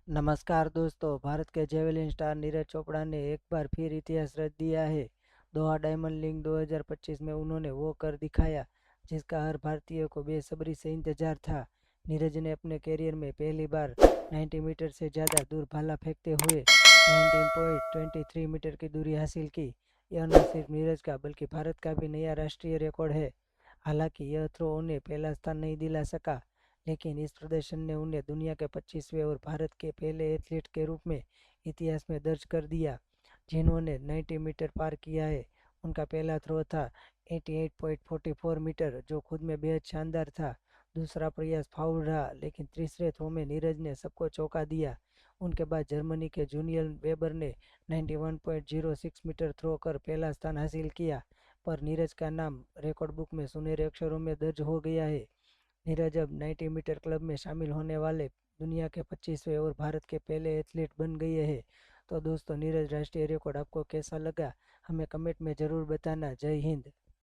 नमस्कार दोस्तों। भारत के जेवलिन स्टार नीरज चोपड़ा ने एक बार फिर इतिहास रच दिया है। दोहा डायमंड लीग 2025 में उन्होंने वो कर दिखाया जिसका हर भारतीय को बेसब्री से इंतजार था। नीरज ने अपने करियर में पहली बार 90 मीटर से ज़्यादा दूर भाला फेंकते हुए 19.23 मीटर की दूरी हासिल की। यह न सिर्फ नीरज का बल्कि भारत का भी नया राष्ट्रीय रिकॉर्ड है। हालांकि यह थ्रो उन्हें पहला स्थान नहीं दिला सका, लेकिन इस प्रदर्शन ने उन्हें दुनिया के 25वें और भारत के पहले एथलीट के रूप में इतिहास में दर्ज कर दिया जिन्होंने 90 मीटर पार किया है। उनका पहला थ्रो था 88.44 मीटर, जो खुद में बेहद शानदार था। दूसरा प्रयास फाउल रहा, लेकिन तीसरे थ्रो में नीरज ने सबको चौंका दिया। उनके बाद जर्मनी के जूनियर वेबर ने 91.06 मीटर थ्रो कर पहला स्थान हासिल किया, पर नीरज का नाम रिकॉर्ड बुक में सुनहरे अक्षरों में दर्ज हो गया है। नीरज अब 90 मीटर क्लब में शामिल होने वाले दुनिया के 25वें और भारत के पहले एथलीट बन गए हैं। तो दोस्तों, नीरज राष्ट्रीय रिकॉर्ड आपको कैसा लगा, हमें कमेंट में ज़रूर बताना। जय हिंद।